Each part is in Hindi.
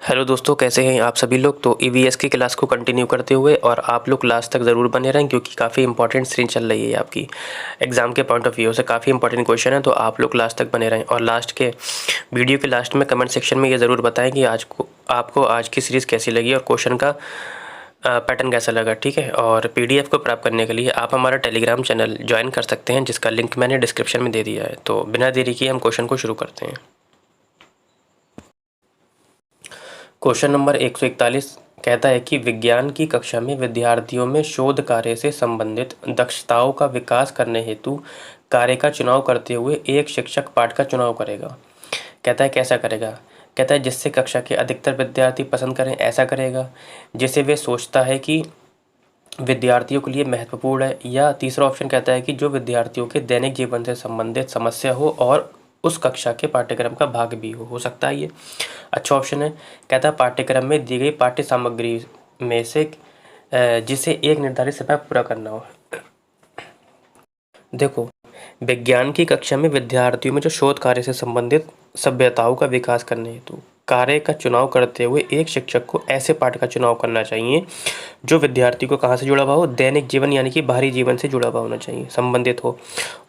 हेलो दोस्तों, कैसे हैं आप सभी लोग। तो ईवीएस की क्लास को कंटिन्यू करते हुए और आप लोग लास्ट तक ज़रूर बने रहें, क्योंकि काफ़ी इंपॉर्टेंट सीरीज चल रही है आपकी एग्ज़ाम के पॉइंट ऑफ व्यू से। काफ़ी इंपॉर्टेंट क्वेश्चन है, तो आप लोग लास्ट तक बने रहें। और लास्ट के वीडियो के लास्ट में कमेंट सेक्शन में ये ज़रूर बताएं कि आपको आज की सीरीज़ कैसी लगी और क्वेश्चन का पैटर्न कैसा लगा, ठीक है। और पीडीएफ को प्राप्त करने के लिए आप हमारा टेलीग्राम चैनल ज्वाइन कर सकते हैं, जिसका लिंक मैंने डिस्क्रिप्शन में दे दिया है। तो बिना देरी किए हम क्वेश्चन को शुरू करते हैं। क्वेश्चन नंबर 141 कहता है कि विज्ञान की कक्षा में विद्यार्थियों में शोध कार्य से संबंधित दक्षताओं का विकास करने हेतु कार्य का चुनाव करते हुए एक शिक्षक पाठ का चुनाव करेगा। कहता है कैसा करेगा। कहता है जिससे कक्षा के अधिकतर विद्यार्थी पसंद करें, ऐसा करेगा। जिसे वे सोचता है कि विद्यार्थियों के लिए महत्वपूर्ण है। या तीसरा ऑप्शन कहता है कि जो विद्यार्थियों के दैनिक जीवन से संबंधित समस्या हो और उस कक्षा के पाठ्यक्रम का भाग भी हो सकता है ये। अच्छा ऑप्शन है। कहता है पाठ्यक्रम में दी गई पाठ्य सामग्री में से जिसे एक निर्धारित समय पूरा करना हो। देखो, विज्ञान की कक्षा में विद्यार्थियों में जो शोध कार्य से संबंधित सभ्यताओं का विकास करने हेतु कार्य का चुनाव करते हुए एक शिक्षक को ऐसे पाठ का चुनाव करना चाहिए जो विद्यार्थी को कहाँ से जुड़ा हुआ हो, दैनिक जीवन यानी कि बाहरी जीवन से जुड़ा हुआ होना चाहिए, संबंधित हो,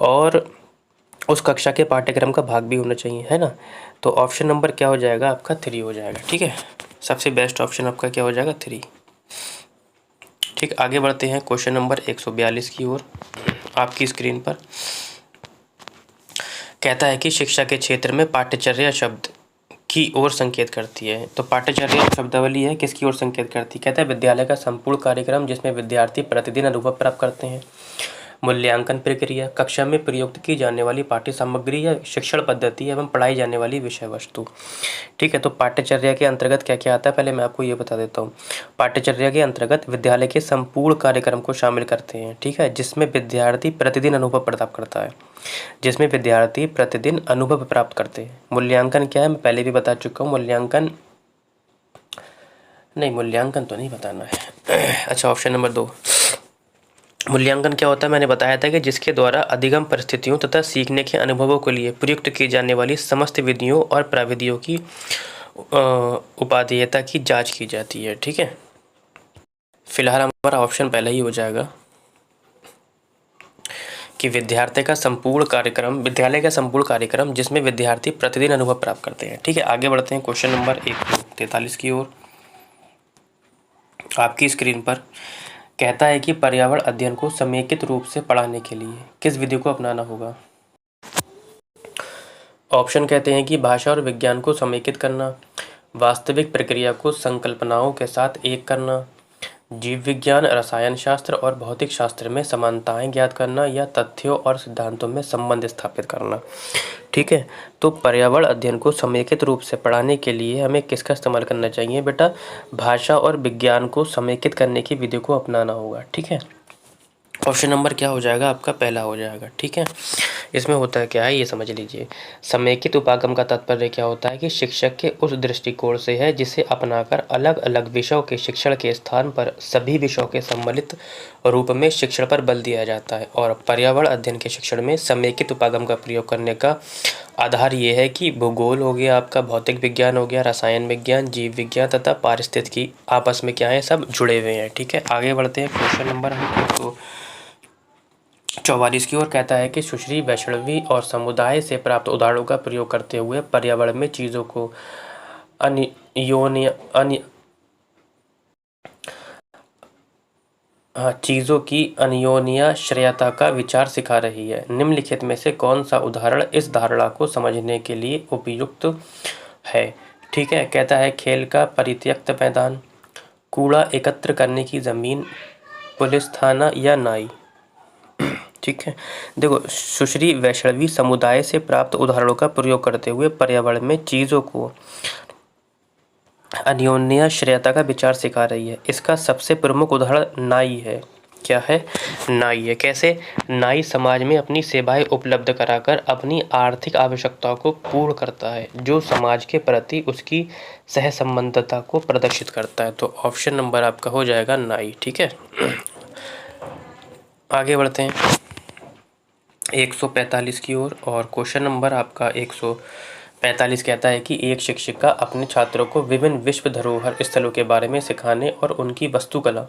और उस कक्षा के पाठ्यक्रम का भाग भी होना चाहिए, है ना। तो ऑप्शन नंबर क्या हो जाएगा आपका 3 हो जाएगा, ठीक है। सबसे बेस्ट ऑप्शन आपका क्या हो जाएगा 3। ठीक, आगे बढ़ते हैं क्वेश्चन नंबर 142 की ओर आपकी स्क्रीन पर। कहता है कि शिक्षा के क्षेत्र में पाठ्यचर्या शब्द की ओर संकेत करती है। तो पाठ्यचर्या शब्दावली है, किसकी ओर संकेत करती है। कहता है विद्यालय का संपूर्ण कार्यक्रम जिसमें विद्यार्थी प्रतिदिन अनुभव प्राप्त करते हैं। मूल्यांकन प्रक्रिया, कक्षा में प्रयुक्त की जाने वाली पाठ्य सामग्री या शिक्षण पद्धति एवं पढ़ाई जाने वाली विषय वस्तु। ठीक है, तो पाठ्यचर्या के अंतर्गत क्या क्या आता है पहले मैं आपको ये बता देता हूँ। पाठ्यचर्या के अंतर्गत विद्यालय के संपूर्ण कार्यक्रम को शामिल करते हैं, ठीक है, जिसमें विद्यार्थी प्रतिदिन अनुभव प्राप्त करता है, जिसमें विद्यार्थी प्रतिदिन अनुभव प्राप्त करते हैं। मूल्यांकन क्या है, मैं पहले भी बता चुका हूँ। मूल्यांकन तो नहीं बताना है। अच्छा, ऑप्शन नंबर 2, मूल्यांकन क्या होता है, मैंने बताया था कि जिसके द्वारा अधिगम परिस्थितियों तथा सीखने के अनुभवों के लिए प्रयुक्त की जाने वाली समस्त विधियों और प्रविधियों की उपादेयता की जांच की जाती है, ठीक है। फिलहाल हमारा ऑप्शन पहले ही हो जाएगा कि विद्यालय का संपूर्ण कार्यक्रम जिसमें विद्यार्थी प्रतिदिन अनुभव प्राप्त करते हैं, ठीक है। आगे बढ़ते हैं क्वेश्चन नंबर 143 की ओर आपकी स्क्रीन पर। कहता है कि पर्यावरण अध्ययन को समेकित रूप से पढ़ाने के लिए किस विधि को अपनाना होगा। ऑप्शन कहते हैं कि भाषा और विज्ञान को समेकित करना, वास्तविक प्रक्रिया को संकल्पनाओं के साथ एक करना, जीव विज्ञान, रसायन शास्त्र और भौतिक शास्त्र में समानताएं ज्ञात करना, या तथ्यों और सिद्धांतों में संबंध स्थापित करना। ठीक है, तो पर्यावरण अध्ययन को समेकित रूप से पढ़ाने के लिए हमें किसका इस्तेमाल करना चाहिए बेटा, भाषा और विज्ञान को समेकित करने की विधि को अपनाना होगा, ठीक है। ऑप्शन नंबर क्या हो जाएगा आपका पहला हो जाएगा, ठीक है। इसमें होता क्या है ये समझ लीजिए। समेकित उपागम का तात्पर्य क्या होता है कि शिक्षक के उस दृष्टिकोण से है जिसे अपनाकर अलग अलग विषयों के शिक्षण के स्थान पर सभी विषयों के सम्मिलित रूप में शिक्षण पर बल दिया जाता है। और पर्यावरण अध्ययन के शिक्षण में समेकित उपागम का प्रयोग करने का आधार ये है कि भूगोल हो गया आपका, भौतिक विज्ञान हो गया, रसायन विज्ञान, जीव विज्ञान तथा पारिस्थितिकी आपस में क्या है, सब जुड़े हुए हैं, ठीक है। आगे बढ़ते हैं क्वेश्चन नंबर 144 की ओर। कहता है कि सुश्री वैष्णवी और समुदाय से प्राप्त उदाहरणों का प्रयोग करते हुए पर्यावरण में चीज़ों की अन्योन्याश्रयता का विचार सिखा रही है। निम्नलिखित में से कौन सा उदाहरण इस धारणा को समझने के लिए उपयुक्त है। ठीक है, कहता है खेल का परित्यक्त मैदान, कूड़ा एकत्र करने की ज़मीन, पुलिस थाना या नाई। ठीक है, देखो, सुश्री वैष्णवी समुदाय से प्राप्त उदाहरणों का प्रयोग करते हुए पर्यावरण में चीज़ों को अन्योन्याश्रयता का विचार सिखा रही है। इसका सबसे प्रमुख उदाहरण नाई है। क्या है, नाई है। कैसे, नाई समाज में अपनी सेवाएं उपलब्ध कराकर अपनी आर्थिक आवश्यकताओं को पूर्ण करता है, जो समाज के प्रति उसकी सहसंबंधता को प्रदर्शित करता है। तो ऑप्शन नंबर आपका हो जाएगा नाई, ठीक है। आगे बढ़ते हैं 145 की ओर और क्वेश्चन नंबर आपका 45 कहता है कि एक शिक्षिका अपने छात्रों को विभिन्न विश्व धरोहर स्थलों के बारे में सिखाने और उनकी वास्तुकला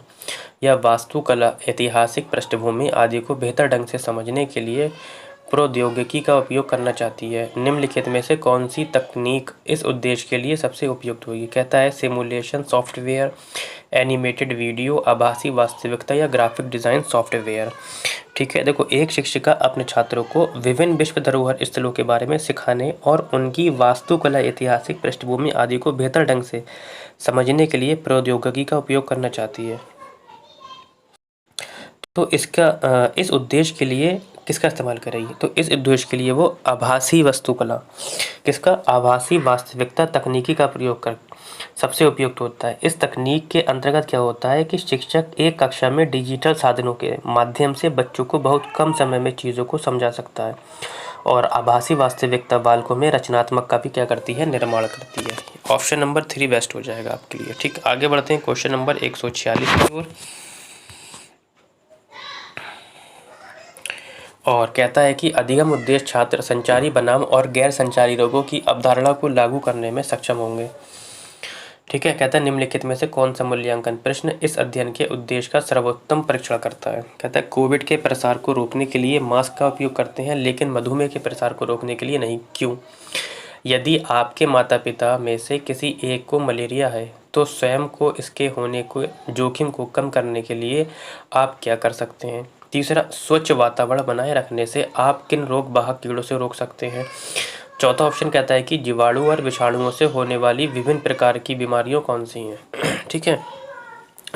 या वास्तुकला, ऐतिहासिक पृष्ठभूमि आदि को बेहतर ढंग से समझने के लिए प्रौद्योगिकी का उपयोग करना चाहती है। निम्नलिखित में से कौन सी तकनीक इस उद्देश्य के लिए सबसे उपयुक्त होगी? कहता है सिमुलेशन सॉफ्टवेयर, एनिमेटेड वीडियो, आभासी वास्तविकता या ग्राफिक डिज़ाइन सॉफ्टवेयर। ठीक है, देखो, एक शिक्षिका अपने छात्रों को विभिन्न विश्व धरोहर स्थलों के बारे में सिखाने और उनकी वास्तुकला, ऐतिहासिक पृष्ठभूमि आदि को बेहतर ढंग से समझने के लिए प्रौद्योगिकी का उपयोग करना चाहती है। तो इस उद्देश्य के लिए किसका इस्तेमाल करेगी? तो इस उद्देश्य के लिए वो आभासी वास्तुकला, किसका? आभासी वास्तविकता तकनीकी का प्रयोग कर सबसे उपयुक्त होता है। इस तकनीक के अंतर्गत क्या होता है कि शिक्षक एक कक्षा में डिजिटल साधनों के माध्यम से बच्चों को बहुत कम समय में चीज़ों को समझा सकता है और आभासी वास्तविकता बालकों में रचनात्मक का भी क्या करती है? निर्माण करती है। ऑप्शन नंबर 3 बेस्ट हो जाएगा आपके लिए। ठीक, आगे बढ़ते हैं क्वेश्चन नंबर 146 की ओर। और कहता है कि अधिगम उद्देश्य छात्र संचारी बनाम और गैर संचारी रोगों की अवधारणा को लागू करने में सक्षम होंगे। ठीक है, कहता है निम्नलिखित में से कौन सा मूल्यांकन प्रश्न इस अध्ययन के उद्देश्य का सर्वोत्तम परीक्षण करता है? कहता है कोविड के प्रसार को रोकने के लिए मास्क का उपयोग करते हैं लेकिन मधुमेह के प्रसार को रोकने के लिए नहीं, क्यों? यदि आपके माता पिता में से किसी एक को मलेरिया है तो स्वयं को इसके होने को जोखिम को कम करने के लिए आप क्या कर सकते हैं? तीसरा, स्वच्छ वातावरण बनाए रखने से आप किन रोग वाहक कीड़ों से रोक सकते हैं? चौथा ऑप्शन कहता है कि जीवाणु और विषाणुओं से होने वाली विभिन्न प्रकार की बीमारियों कौन सी हैं? ठीक है,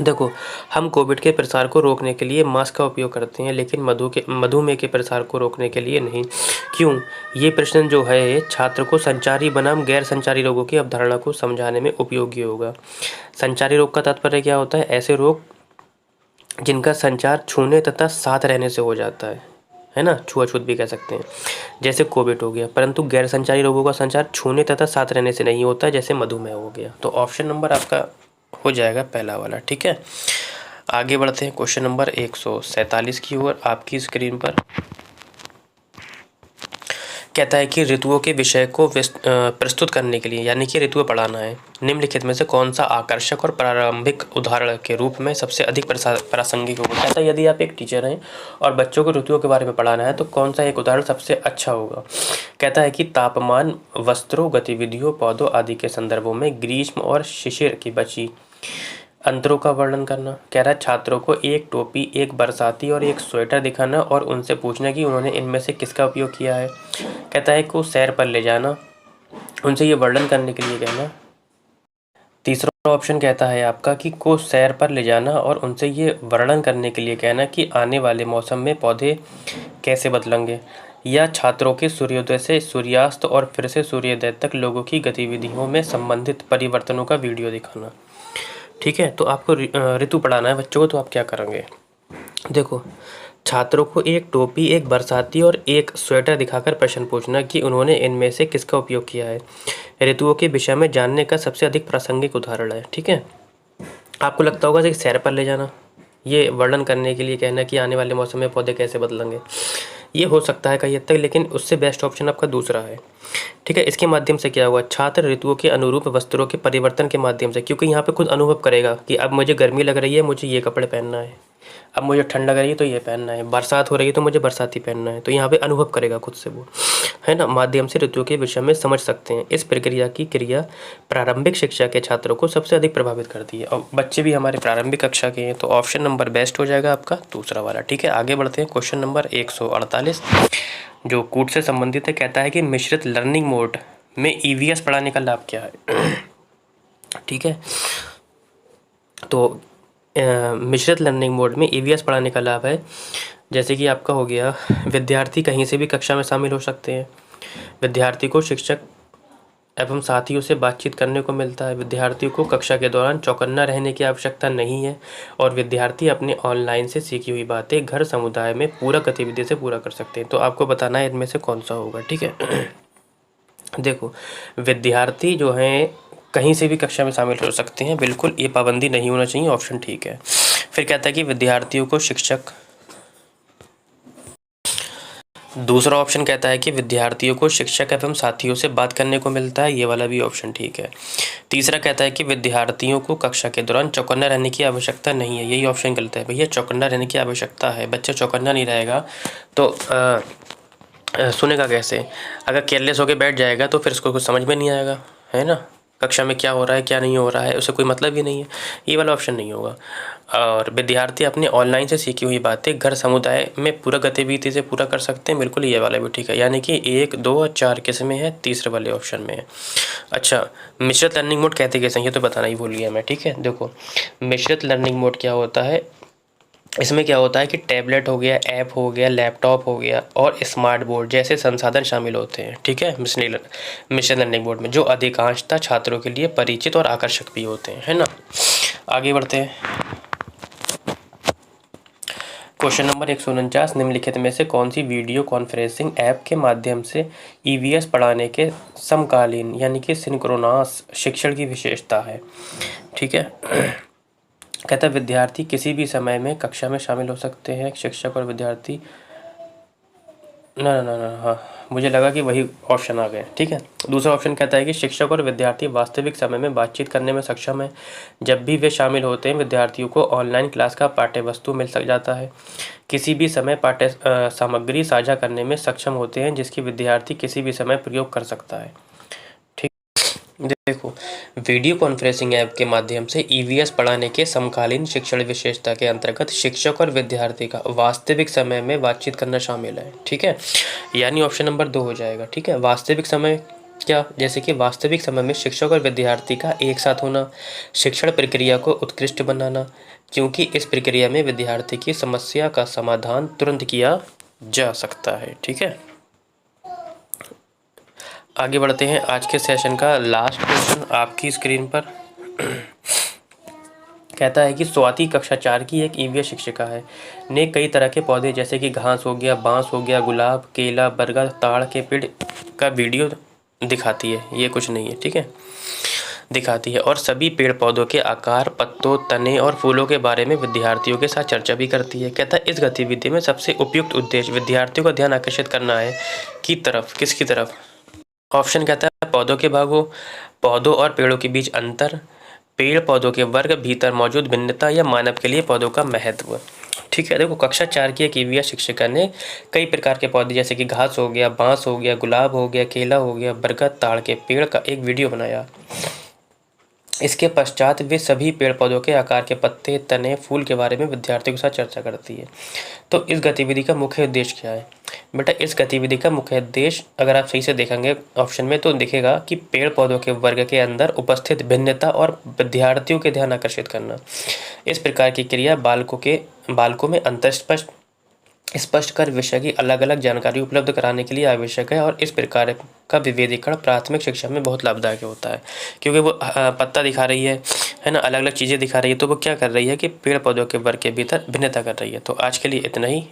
देखो, हम कोविड के प्रसार को रोकने के लिए मास्क का उपयोग करते हैं लेकिन मधुमेह के प्रसार को रोकने के लिए नहीं, क्यों? ये प्रश्न जो है छात्र को संचारी बनाम गैर संचारी रोगों की अवधारणा को समझाने में उपयोगी होगा। संचारी रोग का तात्पर्य क्या होता है? ऐसे रोग जिनका संचार छूने तथा साथ रहने से हो जाता है ना, छुआछूत भी कह सकते हैं, जैसे कोविड हो गया। परंतु गैर संचारी रोगों का संचार छूने तथा साथ रहने से नहीं होता, जैसे मधुमेह हो गया। तो ऑप्शन नंबर आपका हो जाएगा पहला वाला। ठीक है, आगे बढ़ते हैं क्वेश्चन नंबर 147 की ओर आपकी स्क्रीन पर। कहता है कि ऋतुओं के विषय को प्रस्तुत करने के लिए, यानी कि ऋतुएं पढ़ाना है, निम्नलिखित में से कौन सा आकर्षक और प्रारंभिक उदाहरण के रूप में सबसे अधिक प्रासंगिक होगा? कहता है यदि आप एक टीचर हैं और बच्चों को ऋतुओं के बारे में पढ़ाना है तो कौन सा एक उदाहरण सबसे अच्छा होगा? कहता है कि तापमान, वस्त्रों, गतिविधियों, पौधों आदि के संदर्भों में ग्रीष्म और शिशिर की बची अंतरों का वर्णन करना। कह रहा है छात्रों को एक टोपी, एक बरसाती और एक स्वेटर दिखाना और उनसे पूछना कि उन्होंने इनमें से किसका उपयोग किया है। कहता है को सैर पर ले जाना, उनसे ये वर्णन करने के लिए कहना। तीसरा ऑप्शन कहता है आपका कि को सैर पर ले जाना और उनसे ये वर्णन करने के लिए कहना कि आने वाले मौसम में पौधे कैसे बदलेंगे, या छात्रों के सूर्योदय से सूर्यास्त और फिर से सूर्योदय तक लोगों की गतिविधियों में संबंधित परिवर्तनों का वीडियो दिखाना। ठीक है, तो आपको ऋतु पढ़ाना है बच्चों को, तो आप क्या करेंगे? देखो, छात्रों को एक टोपी, एक बरसाती और एक स्वेटर दिखाकर प्रश्न पूछना कि उन्होंने इनमें से किसका उपयोग किया है। ऋतुओं के विषय में जानने का सबसे अधिक प्रासंगिक उदाहरण है। ठीक है, आपको लगता होगा कि सैर पर ले जाना, ये वर्णन करने के लिए कहना कि आने वाले मौसम में पौधे कैसे बदलेंगे, ये हो सकता है कहीं हद तक, लेकिन उससे बेस्ट ऑप्शन आपका दूसरा है। ठीक है, इसके माध्यम से क्या हुआ? छात्र ऋतुओं के अनुरूप वस्त्रों के परिवर्तन के माध्यम से, क्योंकि यहाँ पे खुद अनुभव करेगा कि अब मुझे गर्मी लग रही है, मुझे ये कपड़े पहनना है, अब मुझे ठंड लग रही है तो ये पहनना है, बरसात हो रही है तो मुझे बरसाती पहनना है। तो यहाँ पे अनुभव करेगा खुद से वो, है ना, माध्यम से ऋतुओं के विषय में समझ सकते हैं। इस प्रक्रिया की क्रिया प्रारंभिक शिक्षा के छात्रों को सबसे अधिक प्रभावित करती है और बच्चे भी हमारे प्रारंभिक कक्षा के हैं। तो ऑप्शन नंबर बेस्ट हो जाएगा आपका दूसरा वाला। ठीक है, आगे बढ़ते हैं क्वेश्चन नंबर 148 जो कूट से संबंधित है। कहता है कि मिश्रित लर्निंग मोड में ईवीएस पढ़ाने का लाभ क्या है? ठीक है, तो मिश्रित लर्निंग मोड में ईवीएस पढ़ाने का लाभ है, जैसे कि आपका हो गया, विद्यार्थी कहीं से भी कक्षा में शामिल हो सकते हैं, विद्यार्थी को शिक्षक एवं साथियों से बातचीत करने को मिलता है, विद्यार्थियों को कक्षा के दौरान चौकन्ना रहने की आवश्यकता नहीं है और विद्यार्थी अपने ऑनलाइन से सीखी हुई बातें घर समुदाय में पूरा गतिविधि से पूरा कर सकते हैं। तो आपको बताना है इनमें से कौन सा होगा। ठीक है, देखो, विद्यार्थी जो हैं कहीं से भी कक्षा में शामिल हो सकते हैं, बिल्कुल ये पाबंदी नहीं होना चाहिए, ऑप्शन ठीक है। फिर कहता है कि विद्यार्थियों को शिक्षक दूसरा ऑप्शन कहता है कि विद्यार्थियों को शिक्षक एवं साथियों से बात करने को मिलता है, ये वाला भी ऑप्शन ठीक है। तीसरा कहता है कि विद्यार्थियों को कक्षा के दौरान चौकन्ना रहने की आवश्यकता नहीं है, यही ऑप्शन गलत है। भैया चौकन्ना रहने की आवश्यकता है, बच्चा चौकन्ना नहीं रहेगा तो सुनेगा कैसे? अगर केयरलेस होकर बैठ जाएगा तो फिर उसको कुछ समझ में नहीं आएगा, है ना। कक्षा में क्या हो रहा है क्या नहीं हो रहा है उसे कोई मतलब ही नहीं है, ये वाला ऑप्शन नहीं होगा। और विद्यार्थी अपने ऑनलाइन से सीखी हुई बातें घर समुदाय में पूरा गतिविधि से पूरा कर सकते हैं, बिल्कुल ये वाला भी ठीक है। यानी कि 1, 2 और 4 किस में है? तीसरे वाले ऑप्शन में है। अच्छा, मिश्रित लर्निंग मोड कहते कैसे, ये तो बताना ही भूल गया मैं, ठीक है। देखो मिश्रित लर्निंग मोड क्या होता है, इसमें क्या होता है कि टैबलेट हो गया, ऐप हो गया, लैपटॉप हो गया और स्मार्ट बोर्ड जैसे संसाधन शामिल होते हैं, ठीक है, मिशन लर्निंग बोर्ड में, जो अधिकांशतः छात्रों के लिए परिचित और आकर्षक भी होते हैं, है ना। आगे बढ़ते हैं। क्वेश्चन नंबर 149, निम्नलिखित में से कौन सी वीडियो कॉन्फ्रेंसिंग ऐप के माध्यम से ईवीएस पढ़ाने के समकालीन यानी कि सिंक्रोनस शिक्षण की विशेषता है? ठीक है। कहता है विद्यार्थी किसी भी समय में कक्षा में शामिल हो सकते हैं, शिक्षक और विद्यार्थी ना हाँ, मुझे लगा कि वही ऑप्शन आ गए, ठीक है। दूसरा ऑप्शन कहता है कि शिक्षक और विद्यार्थी वास्तविक समय में बातचीत करने में सक्षम है, जब भी वे शामिल होते हैं विद्यार्थियों को ऑनलाइन क्लास का पाठ्य वस्तु मिल सक जाता है, किसी भी समय पाठ्य सामग्री साझा करने में सक्षम होते हैं जिसकी विद्यार्थी किसी भी समय प्रयोग कर सकता है। देखो वीडियो कॉन्फ्रेंसिंग ऐप के माध्यम से ईवीएस पढ़ाने के समकालीन शिक्षण विशेषता के अंतर्गत शिक्षक और विद्यार्थी का वास्तविक समय में बातचीत करना शामिल है, ठीक है। यानी ऑप्शन नंबर 2 हो जाएगा, ठीक है। वास्तविक समय क्या, जैसे कि वास्तविक समय में शिक्षक और विद्यार्थी का एक साथ होना, शिक्षण प्रक्रिया को उत्कृष्ट बनाना, क्योंकि इस प्रक्रिया में विद्यार्थी की समस्या का समाधान तुरंत किया जा सकता है, ठीक है। आगे बढ़ते हैं। आज के सेशन का लास्ट क्वेश्चन आपकी स्क्रीन पर कहता है कि स्वाति कक्षा 4 की एक ईवीएस शिक्षिका है, ने कई तरह के पौधे जैसे कि घास हो गया, बांस हो गया, गुलाब, केला, बरगद, ताड़ के पेड़ का वीडियो दिखाती है, ये कुछ नहीं है, ठीक है, दिखाती है, और सभी पेड़ पौधों के आकार, पत्तों, तने और फूलों के बारे में विद्यार्थियों के साथ चर्चा भी करती है। कहता है इस गतिविधि में सबसे उपयुक्त उद्देश्य विद्यार्थियों का ध्यान आकर्षित करना है, की तरफ, किसकी तरफ? ऑप्शन कहता है पौधों के भागों, पौधों और पेड़ों के बीच अंतर, पेड़ पौधों के वर्ग, भीतर मौजूद भिन्नता, या मानव के लिए पौधों का महत्व, ठीक है। देखो कक्षा 4 की एक ईवीएस शिक्षिका ने कई प्रकार के पौधे जैसे कि घास हो गया, बांस हो गया, गुलाब हो गया, केला हो गया, बरगद, ताड़ के पेड़ का एक वीडियो बनाया। इसके पश्चात वे सभी पेड़ पौधों के आकार के पत्ते, तने, फूल के बारे में विद्यार्थियों के साथ चर्चा करती है। तो इस गतिविधि का मुख्य उद्देश्य क्या है? बेटा इस गतिविधि का मुख्य उद्देश्य अगर आप सही से देखेंगे ऑप्शन में तो दिखेगा कि पेड़ पौधों के वर्ग के अंदर उपस्थित भिन्नता और विद्यार्थियों के ध्यान आकर्षित करना। इस प्रकार की क्रिया बालकों में अंतर स्पष्ट कर विषय की अलग अलग जानकारी उपलब्ध कराने के लिए आवश्यक है, और इस प्रकार का विभेदीकरण प्राथमिक शिक्षा में बहुत लाभदायक होता है, क्योंकि वो पत्ता दिखा रही है ना, अलग अलग चीज़ें दिखा रही है, तो वो क्या कर रही है कि पेड़ पौधों के वर्ग के भीतर भिन्नता कर रही है। तो आज के लिए इतना ही।